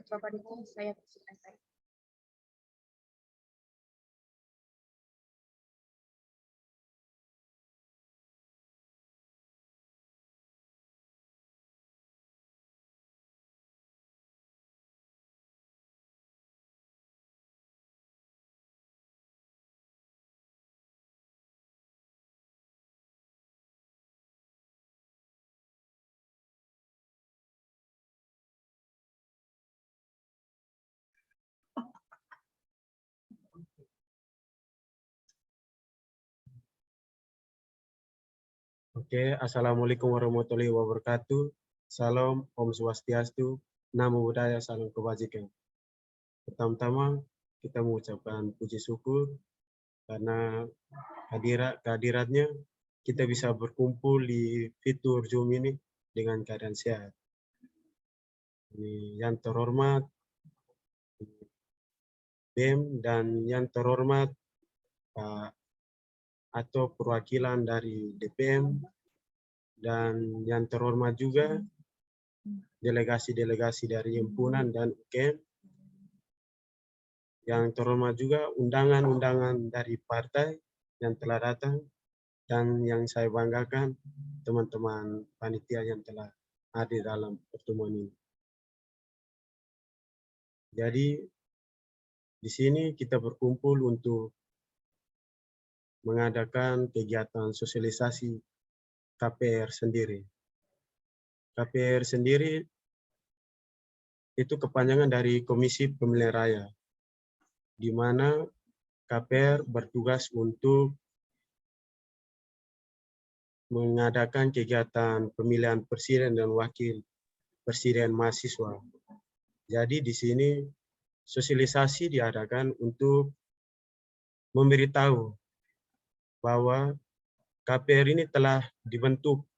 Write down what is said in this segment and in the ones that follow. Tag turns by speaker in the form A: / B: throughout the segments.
A: Ketua Panitia, saya persilakan.
B: Oke, Assalamualaikum warahmatullahi wabarakatuh. Salam, Om Swastiastu, Namo Buddhaya, salam kebajikan. Pertama-tama kita mengucapkan puji syukur karena kehadiratnya kita bisa berkumpul di fitur Zoom ini dengan keadaan sehat. Yang terhormat BEM dan yang terhormat Pak atau perwakilan dari DPM dan yang terhormat juga delegasi-delegasi dari himpunan dan UKM, yang terhormat juga undangan-undangan dari partai yang telah datang, dan yang saya banggakan teman-teman panitia yang telah hadir dalam pertemuan ini. Jadi di sini kita berkumpul untuk mengadakan kegiatan sosialisasi KPR sendiri. KPR sendiri itu kepanjangan dari Komisi Pemilihan Raya, di mana KPR bertugas untuk mengadakan kegiatan pemilihan presiden dan wakil presiden mahasiswa. Jadi di sini sosialisasi diadakan untuk memberitahu bahwa KPR ini telah dibentuk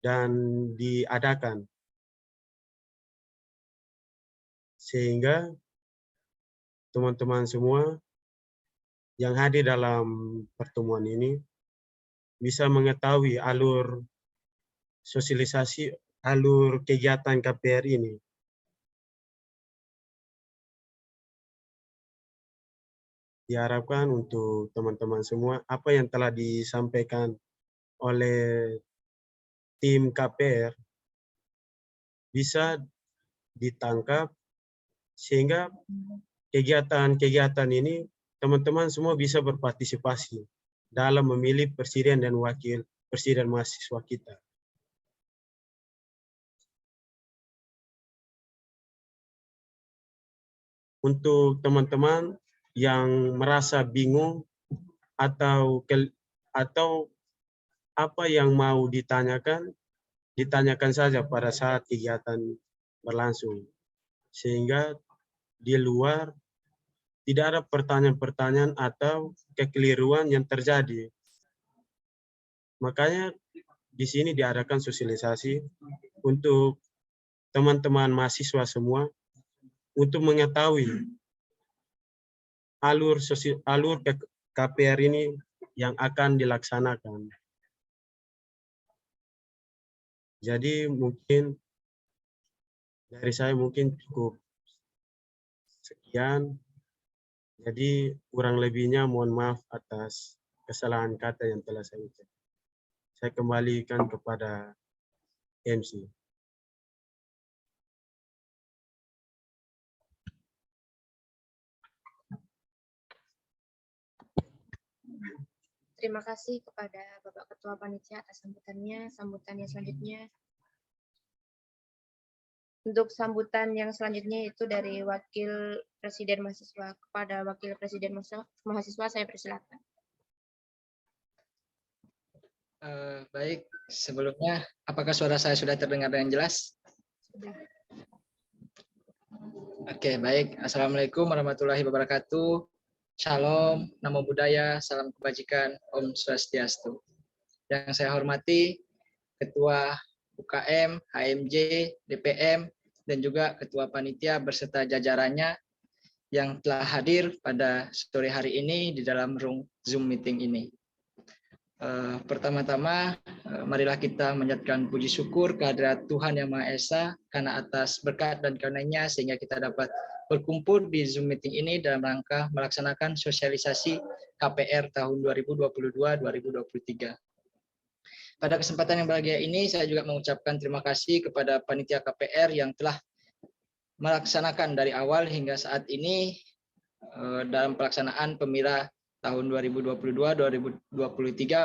B: dan diadakan, sehingga teman-teman semua yang hadir dalam pertemuan ini bisa mengetahui alur sosialisasi, alur kegiatan KPR ini. Diharapkan untuk teman-teman semua, apa yang telah disampaikan oleh tim KPR bisa ditangkap, sehingga kegiatan-kegiatan ini teman-teman semua bisa berpartisipasi dalam memilih presiden dan wakil presiden mahasiswa kita. Untuk teman-teman yang merasa bingung atau apa yang mau ditanyakan, ditanyakan saja pada saat kegiatan berlangsung, sehingga di luar tidak ada pertanyaan-pertanyaan atau kekeliruan yang terjadi. Makanya di sini diadakan sosialisasi untuk teman-teman mahasiswa semua untuk mengetahui alur KPR ini yang akan dilaksanakan. Jadi mungkin dari saya mungkin cukup sekian. Jadi kurang lebihnya mohon maaf atas kesalahan kata yang telah saya ucapkan. Saya kembalikan kepada MC.
A: Terima kasih kepada Bapak Ketua Panitia atas sambutannya. Sambutan yang selanjutnya, untuk sambutan yang selanjutnya itu dari Wakil Presiden Mahasiswa. Kepada Wakil Presiden Mahasiswa, saya persilakan.
C: Baik, sebelumnya apakah suara saya sudah terdengar dengan jelas?
A: Sudah.
C: Oke, baik. Assalamualaikum warahmatullahi wabarakatuh. Shalom, Namo Buddhaya, salam kebajikan, Om Swastiastu. Yang saya hormati Ketua UKM, HMJ, DPM, dan juga Ketua Panitia beserta jajarannya yang telah hadir pada sore hari ini di dalam room Zoom meeting ini. Pertama-tama, marilah kita menyatakan puji syukur kehadirat Tuhan Yang Maha Esa karena atas berkat dan karunia-Nya sehingga kita dapat berkumpul di Zoom meeting ini dalam rangka melaksanakan sosialisasi KPR tahun 2022-2023. Pada kesempatan yang bahagia ini, saya juga mengucapkan terima kasih kepada panitia KPR yang telah melaksanakan dari awal hingga saat ini dalam pelaksanaan pemilu tahun 2022-2023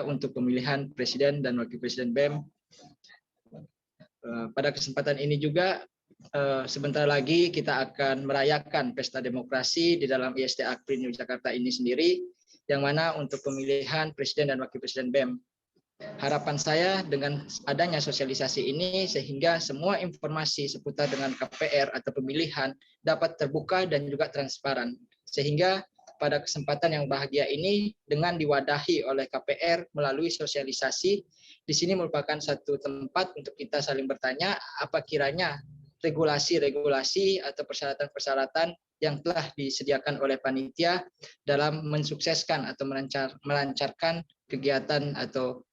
C: untuk pemilihan Presiden dan Wakil Presiden BEM. Pada kesempatan ini juga sebentar lagi kita akan merayakan Pesta Demokrasi di dalam ISD Akpri Yogyakarta ini sendiri, yang mana untuk pemilihan Presiden dan Wakil Presiden BEM. Harapan saya dengan adanya sosialisasi ini sehingga semua informasi seputar dengan KPR atau pemilihan dapat terbuka dan juga transparan. Sehingga pada kesempatan yang bahagia ini dengan diwadahi oleh KPR melalui sosialisasi, di sini merupakan satu tempat untuk kita saling bertanya apa kiranya regulasi-regulasi atau persyaratan-persyaratan yang telah disediakan oleh panitia dalam mensukseskan atau melancarkan kegiatan atau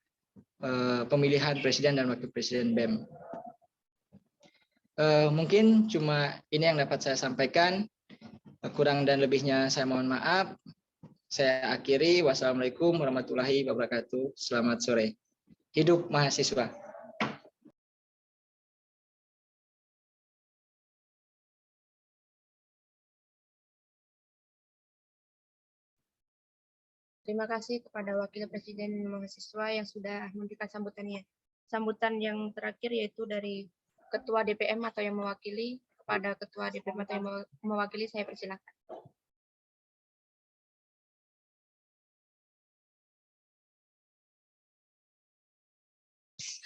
C: pemilihan Presiden dan Wakil Presiden BEM. Mungkin cuma ini yang dapat saya sampaikan. Kurang dan lebihnya saya mohon maaf. Saya akhiri. Wassalamualaikum warahmatullahi wabarakatuh. Selamat sore. Hidup mahasiswa.
A: Terima kasih kepada Wakil Presiden Mahasiswa yang sudah memberikan sambutannya. Sambutan yang terakhir yaitu dari Ketua DPM atau yang mewakili. Kepada Ketua DPM atau yang mewakili, saya persilakan.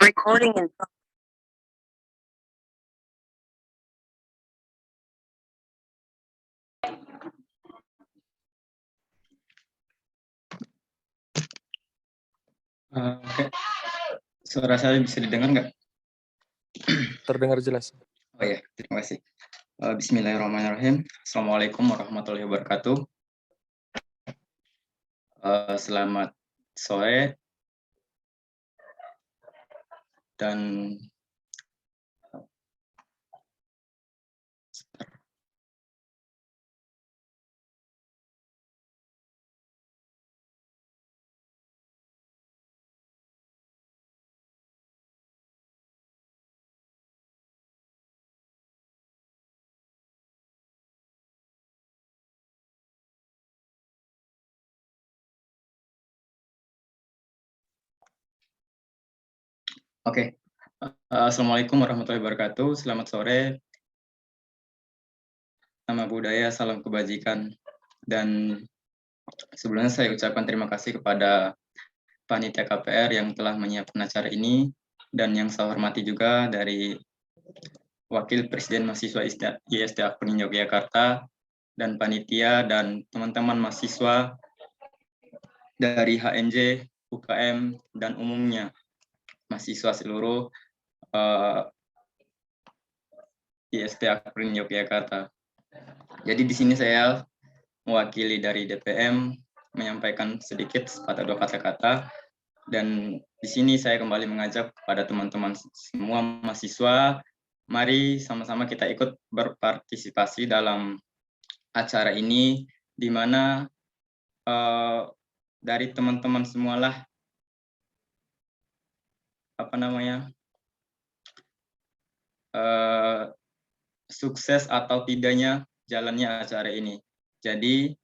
D: Recording in
E: Oke. Suara saya bisa didengar nggak?
F: Terdengar jelas.
E: Oh ya, terima kasih. Bismillahirrahmanirrahim. Assalamualaikum warahmatullahi wabarakatuh. Selamat sore dan Oke. Assalamualaikum warahmatullahi wabarakatuh. Selamat sore. Nama budaya, salam kebajikan. Dan sebelumnya saya ucapkan terima kasih kepada panitia KPR yang telah menyiapkan acara ini, dan yang saya hormati juga dari Wakil Presiden Mahasiswa ISD Akpri Yogyakarta, dan panitia dan teman-teman mahasiswa dari HNJ, UKM, dan umumnya mahasiswa seluruh ISD Akpri Yogyakarta. Jadi di sini saya mewakili dari DPM menyampaikan sedikit sepatah dua kata-kata, dan di sini saya kembali mengajak kepada teman-teman semua mahasiswa, mari sama-sama kita ikut berpartisipasi dalam acara ini, di mana dari teman-teman semualah sukses atau tidaknya jalannya acara ini. Jadi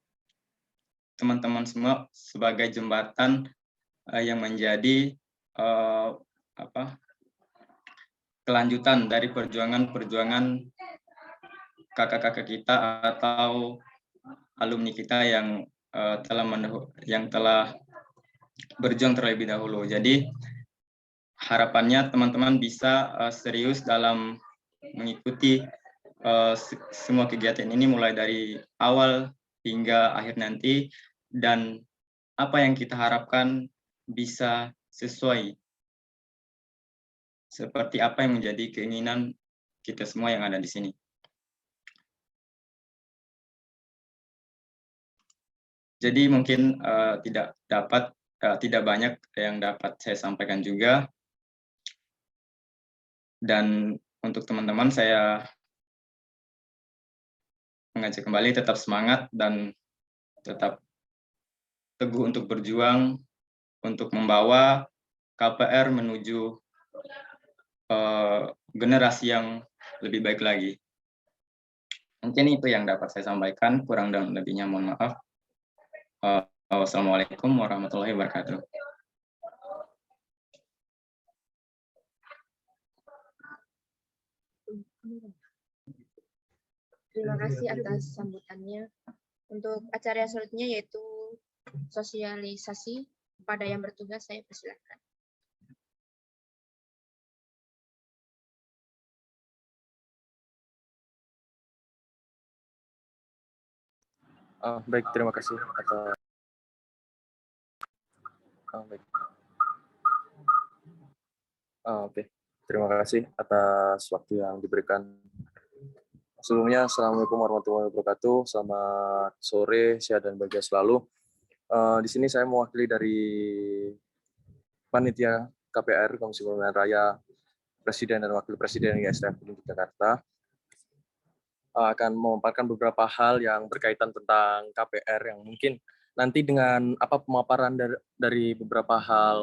E: teman-teman semua sebagai jembatan yang menjadi kelanjutan dari perjuangan-perjuangan kakak-kakak kita atau alumni kita yang telah berjuang terlebih dahulu. Jadi harapannya teman-teman bisa serius dalam mengikuti semua kegiatan ini mulai dari awal hingga akhir nanti, dan apa yang kita harapkan bisa sesuai seperti apa yang menjadi keinginan kita semua yang ada di sini. Jadi mungkin tidak dapat tidak banyak yang dapat saya sampaikan juga. Dan untuk teman-teman saya mengajak kembali tetap semangat dan tetap teguh untuk berjuang untuk membawa KPR menuju generasi yang lebih baik lagi. Mungkin itu yang dapat saya sampaikan, kurang dan lebihnya mohon maaf. Wassalamualaikum warahmatullahi wabarakatuh.
A: Terima kasih atas sambutannya. Untuk acara selanjutnya yaitu sosialisasi kepada yang bertugas, saya persilakan.
F: Baik, terima kasih atas baik. Oke, terima kasih atas waktu yang diberikan. Sebelumnya, Assalamualaikum warahmatullahi wabarakatuh. Selamat sore, sehat dan bahagia selalu. Di sini saya mewakili dari Panitia KPR, Komisi Pemilihan Raya Presiden dan Wakil Presiden ISTF Unit Jakarta. Akan memaparkan beberapa hal yang berkaitan tentang KPR yang mungkin nanti dengan pemaparan dari beberapa hal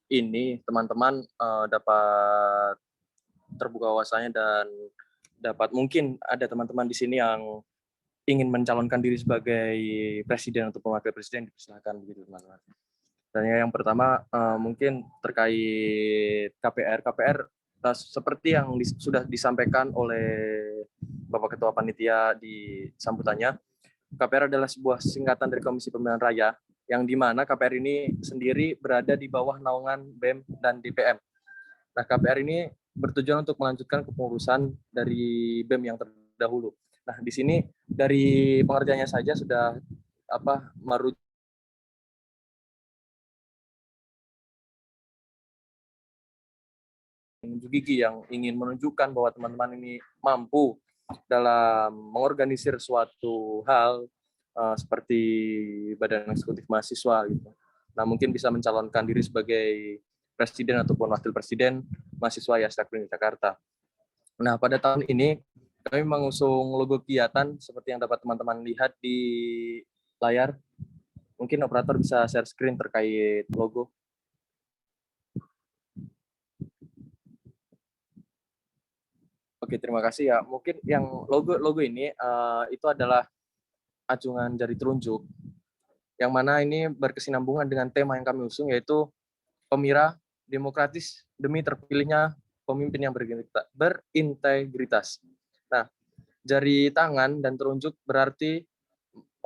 F: ini teman-teman dapat terbuka wawasannya dan dapat mungkin ada teman-teman di sini yang ingin mencalonkan diri sebagai presiden atau wakil presiden, dipersilakan begitu teman-teman. Dan yang pertama mungkin terkait KPR seperti yang sudah disampaikan oleh Bapak Ketua Panitia di sambutannya, KPR adalah sebuah singkatan dari Komisi Pemilihan Raya, yang di mana KPR ini sendiri berada di bawah naungan BEM dan DPM. Nah, KPR ini bertujuan untuk melanjutkan kepengurusan dari BEM yang terdahulu. Nah, di sini dari pengertiannya saja sudah merujuk gigi yang ingin menunjukkan bahwa teman-teman ini mampu dalam mengorganisir suatu hal seperti badan eksekutif mahasiswa gitu. Nah, mungkin bisa mencalonkan diri sebagai presiden ataupun wakil presiden mahasiswa ISTF Unit Jakarta. Nah, pada tahun ini kami mengusung logo kegiatan seperti yang dapat teman-teman lihat di layar. Mungkin operator bisa share screen terkait logo. Oke, terima kasih ya. Mungkin yang logo ini itu adalah acungan jari telunjuk, yang mana ini berkesinambungan dengan tema yang kami usung, yaitu Pemira Demokratis demi terpilihnya pemimpin yang berintegritas. Nah, jari tangan dan telunjuk berarti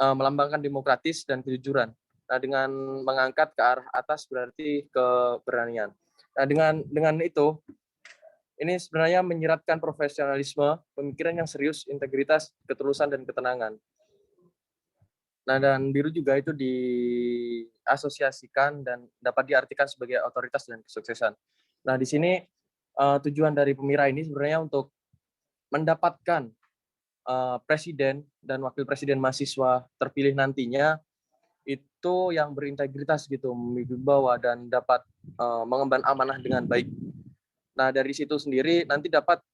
F: melambangkan demokratis dan kejujuran. Nah, dengan mengangkat ke arah atas berarti keberanian. Nah, dengan itu, ini sebenarnya menyiratkan profesionalisme, pemikiran yang serius, integritas, ketulusan, dan ketenangan. Nah, dan biru juga itu diasosiasikan dan dapat diartikan sebagai otoritas dan kesuksesan. Nah, di sini tujuan dari Pemira ini sebenarnya untuk mendapatkan presiden dan wakil presiden mahasiswa terpilih nantinya itu yang berintegritas gitu, membawa dan dapat mengemban amanah dengan baik. Nah, dari situ sendiri nanti dapat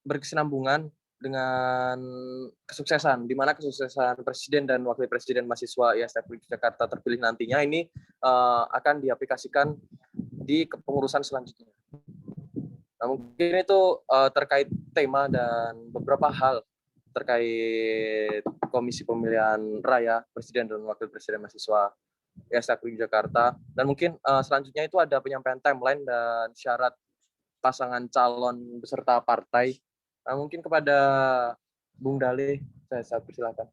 F: berkesinambungan dengan kesuksesan, di mana kesuksesan presiden dan wakil presiden mahasiswa ISTF Jakarta terpilih nantinya ini akan diaplikasikan di kepengurusan selanjutnya. Nah, mungkin itu terkait tema dan beberapa hal terkait Komisi Pemilihan Raya Presiden dan Wakil Presiden Mahasiswa ISTF Jakarta. Dan mungkin selanjutnya itu ada penyampaian timeline dan syarat pasangan calon beserta partai. Nah, mungkin kepada Bung Dale, saya persilakan.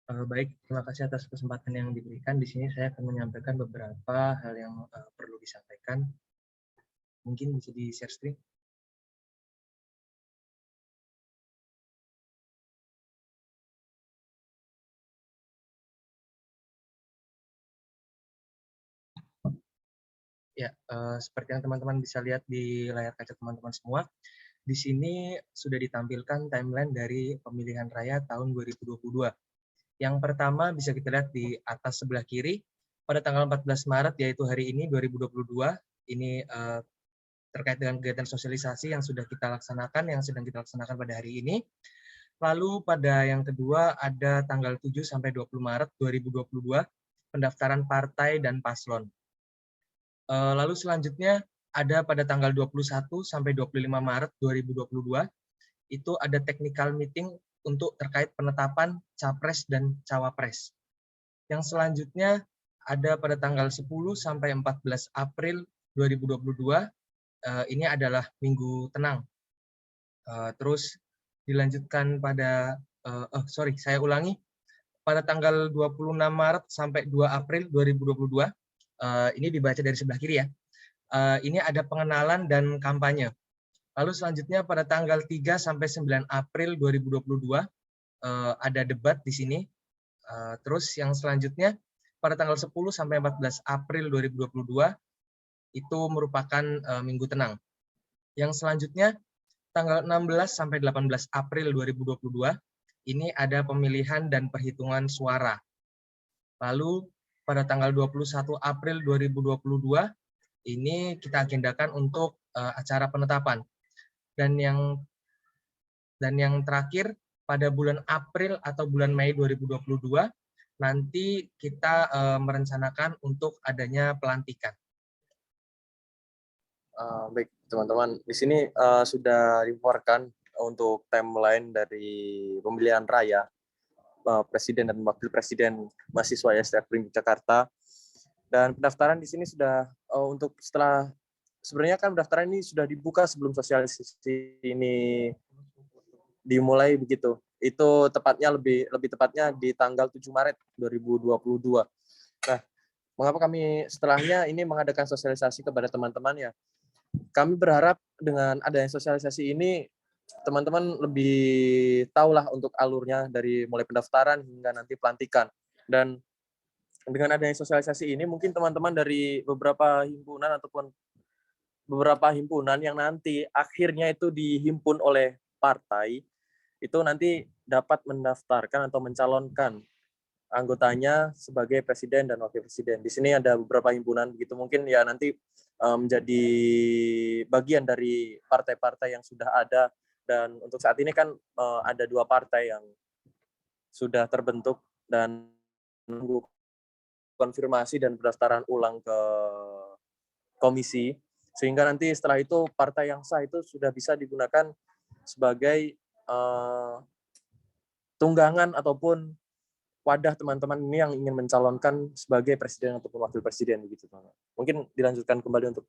D: Baik, terima kasih atas kesempatan yang diberikan. Di sini saya akan menyampaikan beberapa hal yang perlu disampaikan. Mungkin bisa di-share screen. Ya, seperti yang teman-teman bisa lihat di layar kaca teman-teman semua, di sini sudah ditampilkan timeline dari pemilihan raya tahun 2022. Yang pertama bisa kita lihat di atas sebelah kiri, pada tanggal 14 Maret, yaitu hari ini 2022, ini terkait dengan kegiatan sosialisasi yang sudah kita laksanakan, yang sedang kita laksanakan pada hari ini. Lalu pada yang kedua ada tanggal 7 sampai 20 Maret 2022, pendaftaran partai dan paslon. Lalu selanjutnya ada pada tanggal 21 sampai 25 Maret 2022, itu ada technical meeting untuk terkait penetapan capres dan cawapres. Yang selanjutnya ada pada tanggal 10 sampai 14 April 2022, ini adalah Minggu Tenang. Terus dilanjutkan pada, saya ulangi, pada tanggal 26 Maret sampai 2 April 2022, ini dibaca dari sebelah kiri ya, ini ada pengenalan dan kampanye. Lalu selanjutnya pada tanggal 3 sampai 9 April 2022, ada debat di sini. Terus yang selanjutnya pada tanggal 10 sampai 14 April 2022, itu merupakan Minggu Tenang. Yang selanjutnya tanggal 16 sampai 18 April 2022, ini ada pemilihan dan perhitungan suara. Lalu pada tanggal 21 April 2022, ini kita agendakan untuk acara penetapan. Dan yang terakhir pada bulan April atau bulan Mei 2022, nanti kita merencanakan untuk adanya pelantikan.
F: Baik, teman-teman. Di sini sudah dipaparkan untuk timeline dari pemilihan raya Presiden dan Wakil Presiden mahasiswa ISTF Uin Jakarta. Dan pendaftaran di sini sudah untuk setelah, sebenarnya kan pendaftaran ini sudah dibuka sebelum sosialisasi ini dimulai begitu. Itu tepatnya lebih tepatnya di tanggal 7 Maret 2022. Nah, mengapa kami setelahnya ini mengadakan sosialisasi kepada teman-teman ya? Kami berharap dengan adanya sosialisasi ini teman-teman lebih tahulah untuk alurnya dari mulai pendaftaran hingga nanti pelantikan. Dan dengan adanya sosialisasi ini mungkin teman-teman dari beberapa himpunan ataupun beberapa himpunan yang nanti akhirnya itu dihimpun oleh partai, itu nanti dapat mendaftarkan atau mencalonkan anggotanya sebagai presiden dan wakil presiden. Di sini ada beberapa himpunan begitu, mungkin ya nanti menjadi bagian dari partai-partai yang sudah ada. Dan untuk saat ini kan ada 2 partai yang sudah terbentuk dan menunggu konfirmasi dan pendaftaran ulang ke komisi, sehingga nanti setelah itu partai yang sah itu sudah bisa digunakan sebagai tunggangan ataupun wadah teman-teman ini yang ingin mencalonkan sebagai presiden ataupun wakil presiden begitu, teman-teman. Mungkin dilanjutkan kembali untuk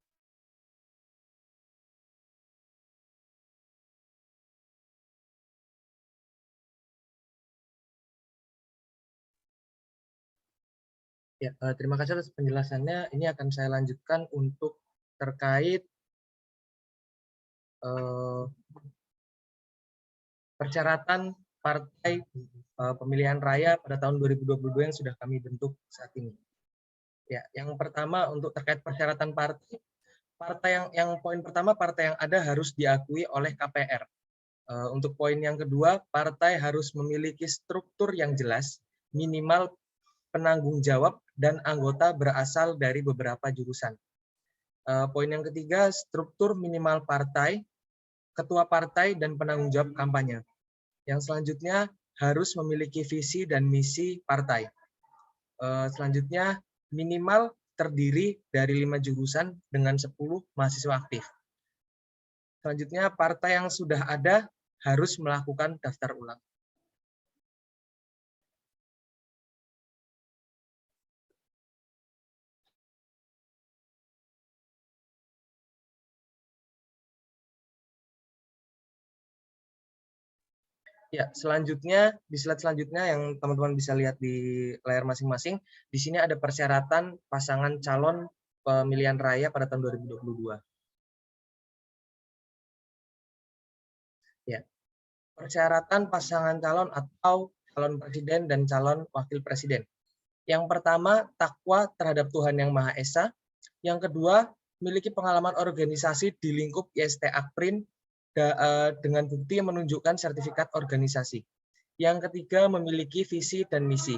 D: Ya, terima kasih atas penjelasannya. Ini akan saya lanjutkan untuk terkait persyaratan partai pemilihan raya pada tahun 2022 yang sudah kami bentuk saat ini. Ya, yang pertama untuk terkait persyaratan partai yang poin pertama, partai yang ada harus diakui oleh KPR. Untuk poin yang kedua, partai harus memiliki struktur yang jelas, minimal penanggung jawab dan anggota berasal dari beberapa jurusan. Poin yang ketiga, struktur minimal partai, ketua partai, dan penanggung jawab kampanye. Yang selanjutnya harus memiliki visi dan misi partai. Selanjutnya, minimal terdiri dari 5 jurusan dengan 10 mahasiswa aktif. Selanjutnya, partai yang sudah ada harus melakukan daftar ulang. Ya, selanjutnya di slide selanjutnya yang teman-teman bisa lihat di layar masing-masing, di sini ada persyaratan pasangan calon pemilihan raya pada tahun 2022. Ya, persyaratan pasangan calon atau calon presiden dan calon wakil presiden. Yang pertama, takwa terhadap Tuhan Yang Maha Esa. Yang kedua, memiliki pengalaman organisasi di lingkup IST Akprin dengan bukti yang menunjukkan sertifikat organisasi. Yang ketiga, memiliki visi dan misi.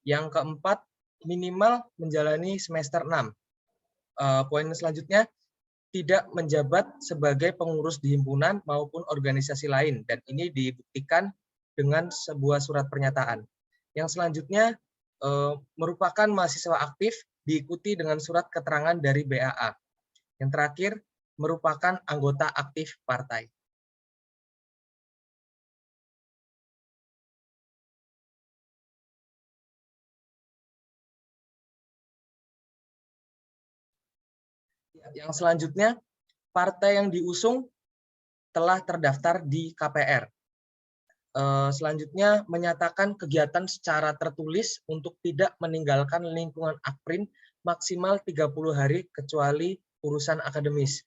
D: Yang keempat, minimal menjalani semester 6. Poin selanjutnya, tidak menjabat sebagai pengurus di himpunan maupun organisasi lain, dan ini dibuktikan dengan sebuah surat pernyataan. Yang selanjutnya, merupakan mahasiswa aktif diikuti dengan surat keterangan dari BAA. Yang terakhir, merupakan anggota aktif partai. Yang selanjutnya, partai yang diusung telah terdaftar di KPR. Selanjutnya, menyatakan kegiatan secara tertulis untuk tidak meninggalkan lingkungan Akprin maksimal 30 hari kecuali urusan akademis.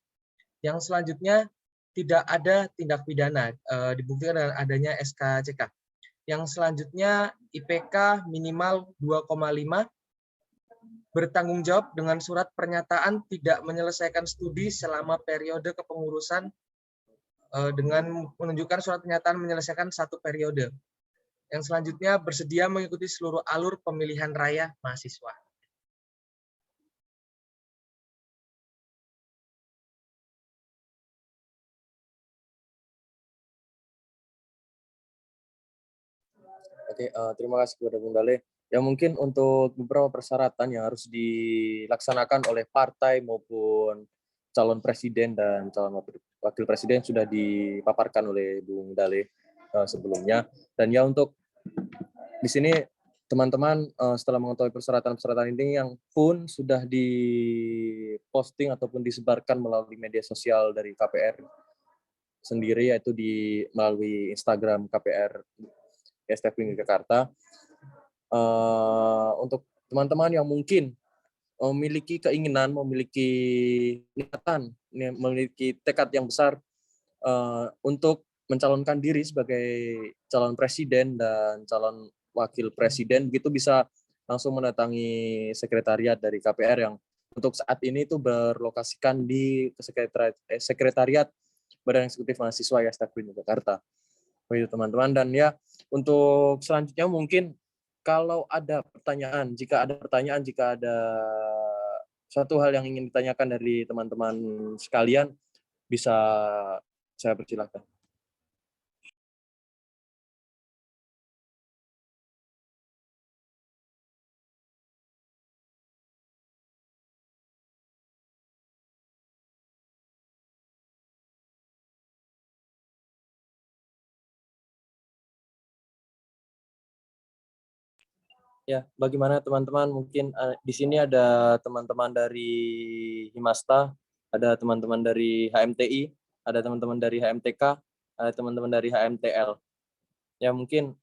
D: Yang selanjutnya, tidak ada tindak pidana, dibuktikan dengan adanya SKCK. Yang selanjutnya, IPK minimal 2,5, bertanggung jawab dengan surat pernyataan tidak menyelesaikan studi selama periode kepengurusan dengan menunjukkan surat pernyataan menyelesaikan 1 periode. Yang selanjutnya, bersedia mengikuti seluruh alur pemilihan raya mahasiswa.
F: Oke, terima kasih kepada Bung Dale. Ya mungkin untuk beberapa persyaratan yang harus dilaksanakan oleh partai maupun calon presiden dan calon wakil presiden sudah dipaparkan oleh Bung Dale sebelumnya. Dan ya untuk di sini teman-teman setelah mengetahui persyaratan-persyaratan ini yang pun sudah diposting ataupun disebarkan melalui media sosial dari KPR sendiri, yaitu melalui Instagram KPR IST Akprin Jakarta. Untuk teman-teman yang mungkin memiliki keinginan, memiliki niatan, memiliki tekad yang besar untuk mencalonkan diri sebagai calon presiden dan calon wakil presiden, begitu bisa langsung mendatangi sekretariat dari KPR yang untuk saat ini itu berlokasikan di sekretariat Badan Eksekutif Mahasiswa IST Akprin Jakarta. Begitu teman-teman. Dan ya untuk selanjutnya mungkin kalau ada pertanyaan, jika ada suatu hal yang ingin ditanyakan dari teman-teman sekalian, bisa saya persilakan. Ya, bagaimana teman-teman? Mungkin di sini ada teman-teman dari Himasta, ada teman-teman dari HMTI, ada teman-teman dari HMTK, ada teman-teman dari HMTL. Ya mungkin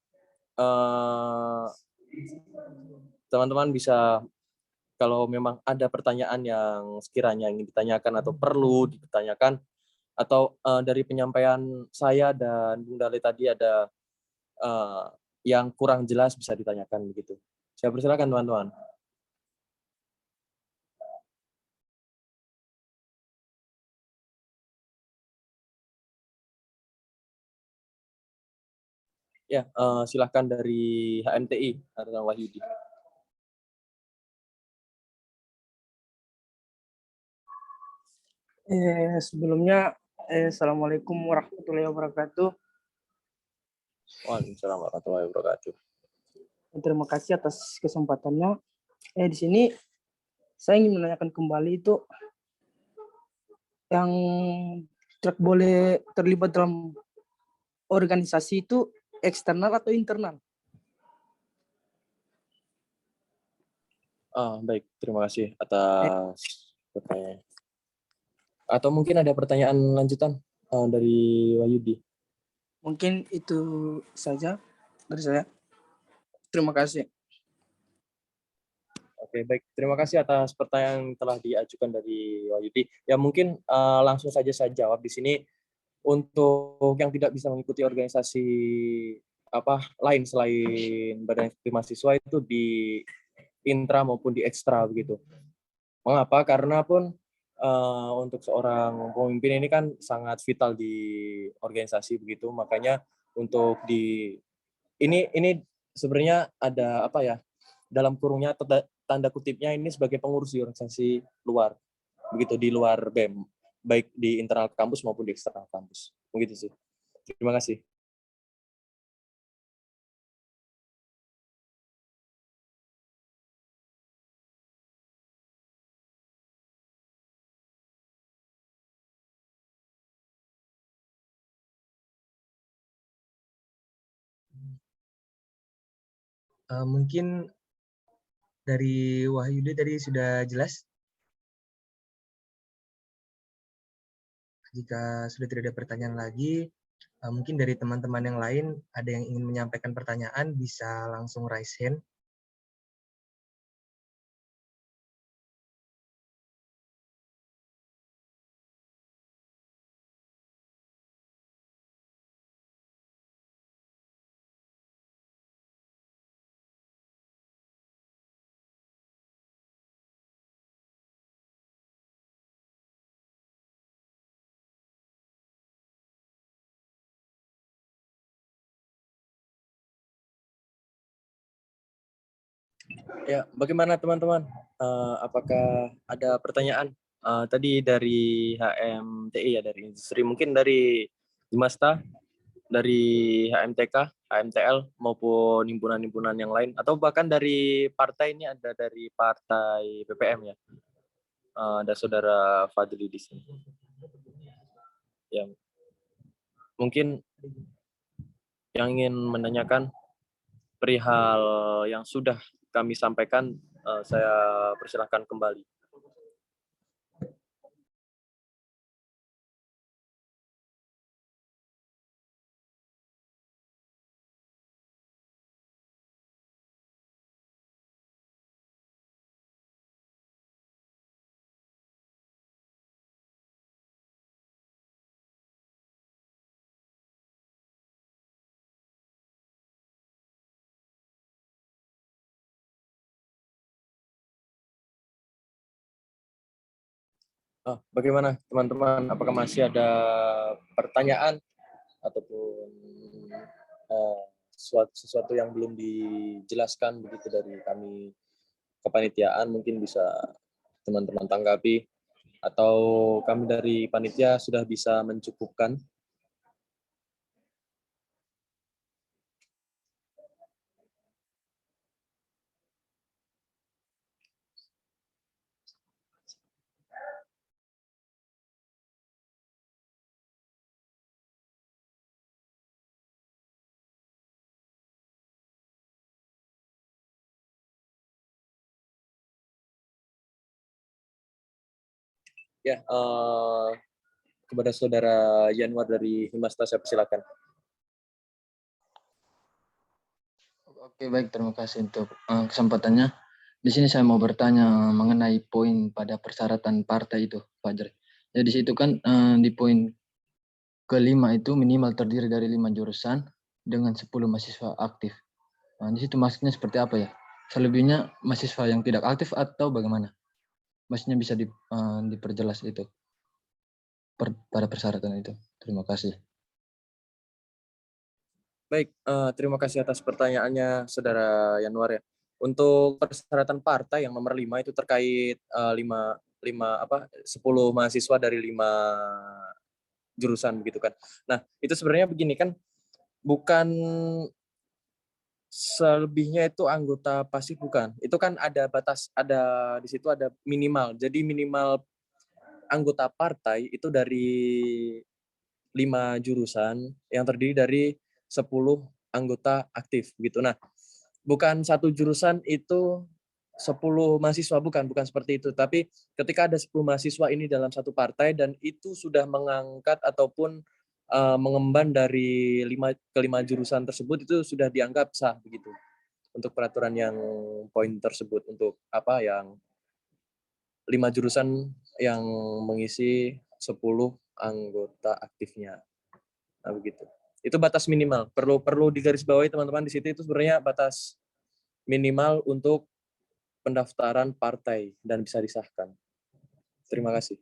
F: teman-teman bisa, kalau memang ada pertanyaan yang sekiranya ingin ditanyakan atau perlu ditanyakan, atau dari penyampaian saya dan Bung Dale tadi ada yang kurang jelas bisa ditanyakan begitu. Saya persilakan teman-teman. Ya, silakan dari HMTI atau Wahyudi.
G: Sebelumnya, Assalamualaikum warahmatullahi wabarakatuh.
F: Waalaikumsalam warahmatullahi wabarakatuh.
G: Terima kasih atas kesempatannya. Di sini saya ingin menanyakan kembali itu yang boleh terlibat dalam organisasi itu eksternal atau internal?
F: Baik, terima kasih atas pertanyaan. Atau mungkin ada pertanyaan lanjutan dari Wahyudi?
G: Mungkin itu saja dari saya. Terima kasih.
F: Oke, baik. Terima kasih atas pertanyaan yang telah diajukan dari Wahyudi. Ya mungkin langsung saja saya jawab di sini. Untuk yang tidak bisa mengikuti organisasi lain selain Badan Eksekutif Mahasiswa itu di intra maupun di ekstra begitu. Mengapa? Karena pun untuk seorang pemimpin ini kan sangat vital di organisasi begitu, makanya untuk ini sebenarnya ada apa ya, dalam kurungnya tanda kutipnya ini sebagai pengurus di organisasi luar begitu, di luar BEM, baik di internal kampus maupun di eksternal kampus begitu sih. Terima kasih.
D: Mungkin dari Wahyudi tadi sudah jelas. Jika sudah tidak ada pertanyaan lagi, mungkin dari teman-teman yang lain ada yang ingin menyampaikan pertanyaan bisa langsung raise hand.
F: Ya, bagaimana teman-teman? Apakah ada pertanyaan? Tadi dari HMTI ya, dari industri, mungkin dari Himasta, dari HMTK, HMTL, maupun himpunan-himpunan yang lain, atau bahkan dari partai, ini ada dari partai PPM ya. Ada saudara Fadli di sini. Ya, mungkin yang ingin menanyakan perihal yang sudah kami sampaikan, saya persilahkan kembali. Bagaimana teman-teman? Apakah masih ada pertanyaan ataupun sesuatu yang belum dijelaskan begitu dari kami kepanitiaan? Mungkin bisa teman-teman tanggapi, atau kami dari panitia sudah bisa mencukupkan? Ya, kepada saudara Yanwar dari Himasta, saya persilakan.
C: Oke, baik, terima kasih untuk kesempatannya. Di sini saya mau bertanya mengenai poin pada persyaratan partai itu, Fajri. Jadi di situ kan di poin kelima itu minimal terdiri dari 5 jurusan dengan 10 mahasiswa aktif. Nah, di situ maksudnya seperti apa ya? Selebihnya mahasiswa yang tidak aktif atau bagaimana? Maksudnya bisa diperjelas itu pada persyaratan itu. Terima kasih.
F: Baik, terima kasih atas pertanyaannya, saudara Yanwar ya. Untuk persyaratan partai yang nomor 5 itu terkait 10 mahasiswa dari 5 jurusan begitu kan. Nah, itu sebenarnya begini kan, bukan selebihnya itu anggota pasif, bukan. Itu kan ada batas, ada di situ ada minimal. Jadi minimal anggota partai itu dari 5 jurusan yang terdiri dari 10 anggota aktif gitu. Nah, bukan satu jurusan itu 10 mahasiswa, bukan seperti itu. Tapi ketika ada 10 mahasiswa ini dalam satu partai dan itu sudah mengangkat ataupun mengemban dari 5 jurusan tersebut, itu sudah dianggap sah begitu. Untuk peraturan yang poin tersebut, untuk apa yang 5 jurusan yang mengisi 10 anggota aktifnya. Nah, begitu. Itu batas minimal. Perlu digarisbawahi teman-teman, di situ itu sebenarnya batas minimal untuk pendaftaran partai dan bisa disahkan. Terima kasih.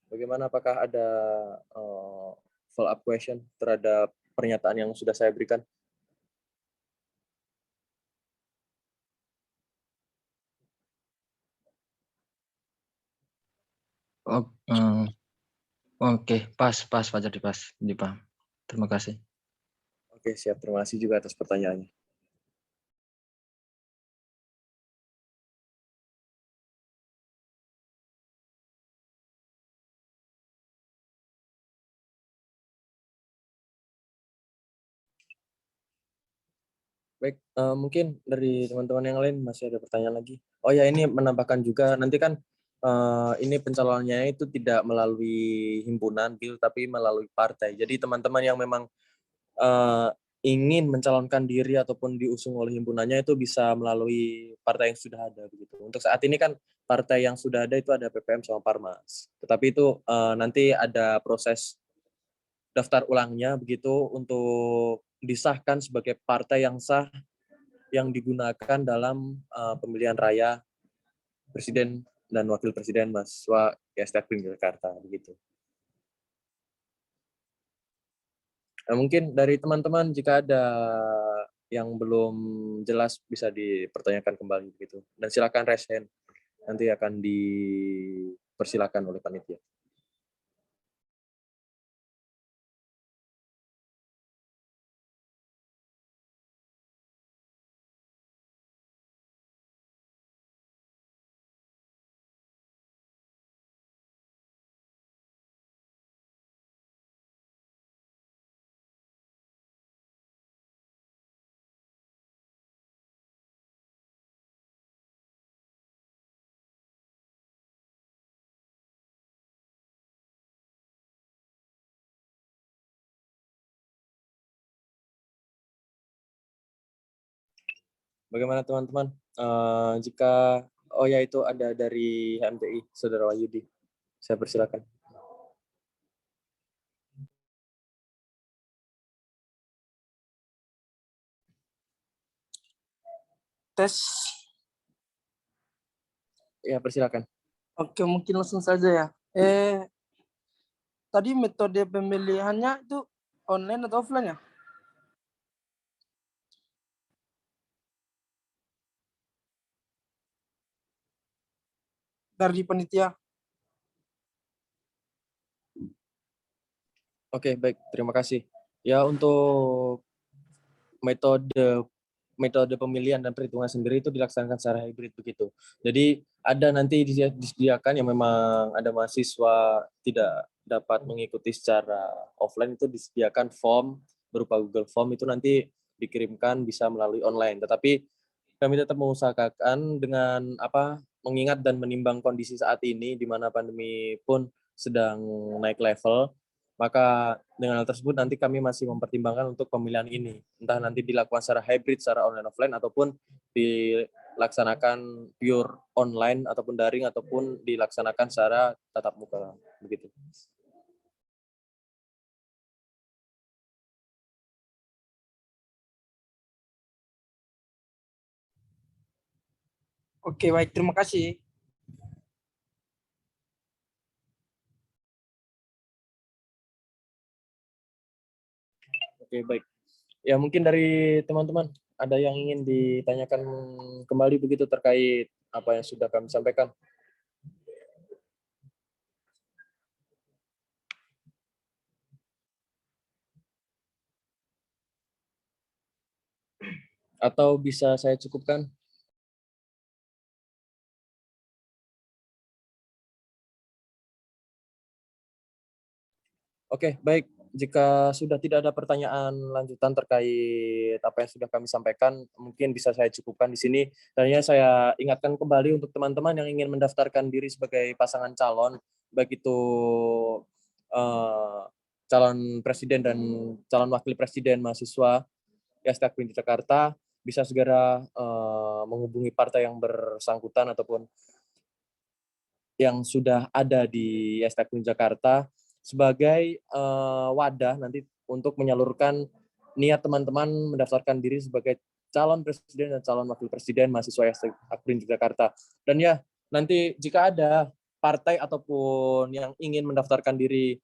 F: Bagaimana, apakah ada follow up question terhadap pernyataan yang sudah saya berikan?
H: Oh, oke, pas Pak Jadi, pas dipaham. Terima kasih.
F: Oke, siap. Terima kasih juga atas pertanyaannya. Baik, mungkin dari teman-teman yang lain masih ada pertanyaan lagi. Oh ya, ini menambahkan juga, nanti kan ini pencalonannya itu tidak melalui himpunan gitu, tapi melalui partai. Jadi teman-teman yang memang ingin mencalonkan diri ataupun diusung oleh himpunannya itu bisa melalui partai yang sudah ada begitu. Untuk saat ini kan partai yang sudah ada itu ada PPM sama Parmas. Tetapi itu nanti ada proses daftar ulangnya begitu untuk disahkan sebagai partai yang sah yang digunakan dalam pemilihan raya presiden dan wakil presiden mahasiswa ISTF Jakarta begitu. Nah, mungkin dari teman-teman jika ada yang belum jelas bisa dipertanyakan kembali begitu. Dan silakan raise hand. Nanti akan dipersilakan oleh panitia. Bagaimana teman-teman? Jika ya itu ada dari HMTI, Saudara Wahyudi. Saya persilakan.
G: Tes.
F: Ya, persilakan.
G: Oke, mungkin langsung saja ya. Tadi metode pemilihannya itu online atau offline ya? Dari panitia.
F: Oke, baik. Terima kasih. Ya, untuk metode pemilihan dan perhitungan sendiri itu dilaksanakan secara hybrid begitu. Jadi ada nanti disediakan yang memang ada mahasiswa tidak dapat mengikuti secara offline itu disediakan form berupa Google Form itu nanti dikirimkan bisa melalui online. Tetapi kami tetap mengusahakan dengan mengingat dan menimbang kondisi saat ini di mana pandemi pun sedang naik level, maka dengan hal tersebut nanti kami masih mempertimbangkan untuk pemilihan ini. Entah nanti dilakukan secara hybrid, secara online offline, ataupun dilaksanakan pure online ataupun daring, ataupun dilaksanakan secara tatap muka. Begitu.
G: Oke, baik. Terima kasih.
F: Oke, baik. Ya, mungkin dari teman-teman ada yang ingin ditanyakan kembali begitu terkait apa yang sudah kami sampaikan. Atau bisa saya cukupkan? Oke, baik. Jika sudah tidak ada pertanyaan lanjutan terkait apa yang sudah kami sampaikan, mungkin bisa saya cukupkan di sini. Dan ya saya ingatkan kembali untuk teman-teman yang ingin mendaftarkan diri sebagai pasangan calon, baik itu calon presiden dan calon wakil presiden mahasiswa ISTF Jakarta, bisa segera menghubungi partai yang bersangkutan ataupun yang sudah ada di ISTF Jakarta sebagai wadah nanti untuk menyalurkan niat teman-teman mendaftarkan diri sebagai calon presiden dan calon wakil presiden mahasiswa ISTF Jakarta. Dan ya, nanti jika ada partai ataupun yang ingin mendaftarkan diri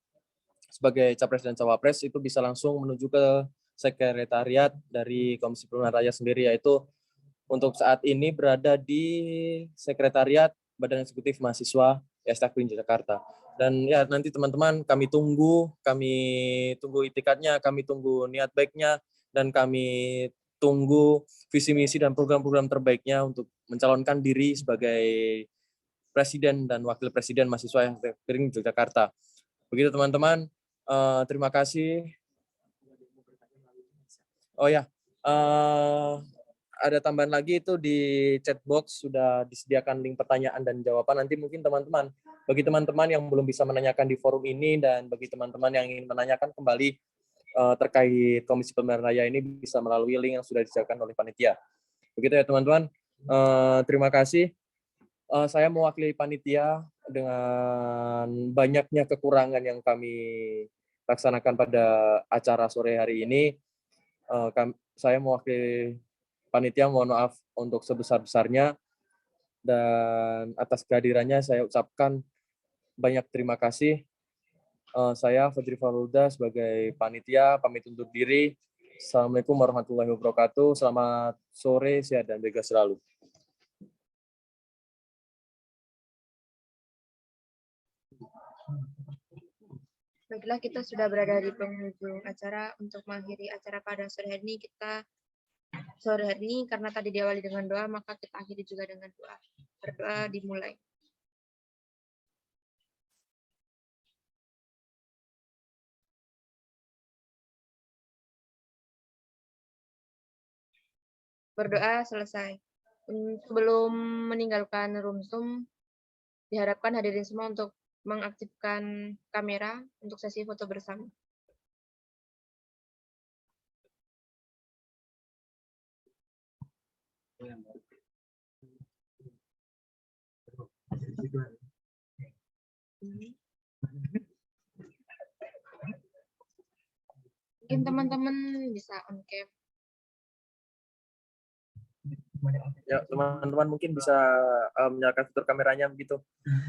F: sebagai capres dan cawapres itu bisa langsung menuju ke sekretariat dari Komisi Pemilihan Raya sendiri, yaitu untuk saat ini berada di sekretariat Badan Eksekutif Mahasiswa ISTF Jakarta. Dan ya nanti teman-teman kami tunggu itikadnya, kami tunggu niat baiknya, dan kami tunggu visi misi dan program-program terbaiknya untuk mencalonkan diri sebagai presiden dan wakil presiden mahasiswa yang terpilih di Jakarta. Begitu teman-teman. Terima kasih. Oh ya, ada tambahan lagi itu di chat box sudah disediakan link pertanyaan dan jawaban. Nanti mungkin teman-teman, bagi teman-teman yang belum bisa menanyakan di forum ini dan bagi teman-teman yang ingin menanyakan kembali terkait Komisi Pemilihan Raya ini bisa melalui link yang sudah disediakan oleh panitia. Begitu ya teman-teman. Terima kasih. Saya mewakili panitia dengan banyaknya kekurangan yang kami laksanakan pada acara sore hari ini. Saya mewakili panitia, mohon maaf untuk sebesar-besarnya, dan atas kehadirannya saya ucapkan banyak terima kasih. Saya Fadri Farulda sebagai panitia pamit undur diri. Assalamualaikum warahmatullahi wabarakatuh. Selamat sore, sehat dan berkah selalu.
A: Baiklah, kita sudah berada di penghujung acara. Untuk mengakhiri acara pada sore hari ini, karena tadi diawali dengan doa, maka kita akhiri juga dengan doa. Berdoa dimulai. Berdoa selesai. Sebelum meninggalkan room Zoom, diharapkan hadirin semua untuk mengaktifkan kamera untuk sesi foto bersama. Mungkin teman-teman bisa on cam.
F: Ya, teman-teman mungkin bisa menyalakan fitur kameranya begitu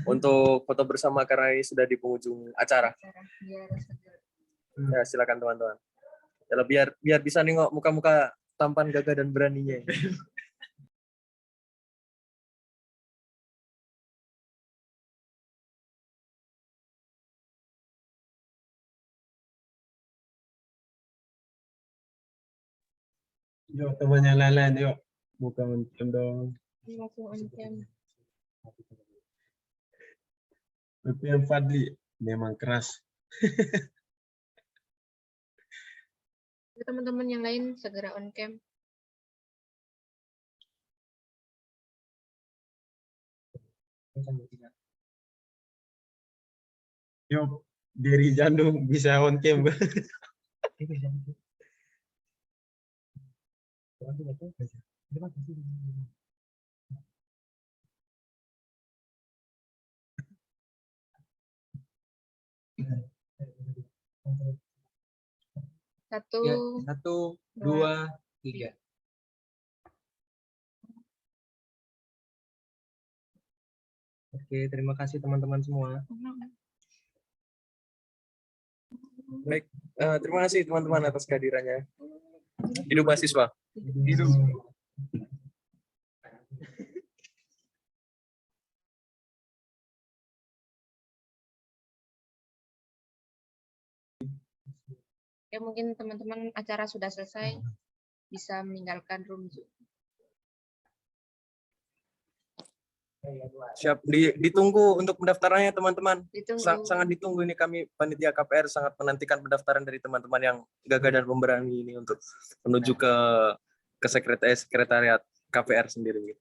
F: untuk foto bersama karena ini sudah di penghujung acara. Ya, silakan teman-teman. Ya, biar bisa nengok muka-muka tampan, gagah dan beraninya.
B: Yuk temannya lain-lain, yuk. Buka on-cam dong.
A: Langsung on cam.
B: VPN Fadli memang keras.
A: Teman-teman yang lain segera on cam.
B: Yuk, dari Jandu bisa on cam.
A: Satu,
D: Ya, 1, 2, 3. Oke, terima kasih teman-teman semua.
F: Baik, terima kasih teman-teman atas kehadirannya. Hidup mahasiswa.
D: Hidup.
A: ya mungkin teman-teman acara sudah selesai, bisa meninggalkan room Zoom.
F: Siap, ditunggu untuk pendaftarannya teman-teman.
A: Ditunggu.
F: Sangat ditunggu ini, kami panitia KPR sangat menantikan pendaftaran dari teman-teman yang gagah dan pemberani ini untuk menuju ke sekretariat KPR sendiri.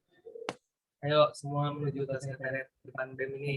D: Ayo semua menuju ke sekretariat depan BEM ini.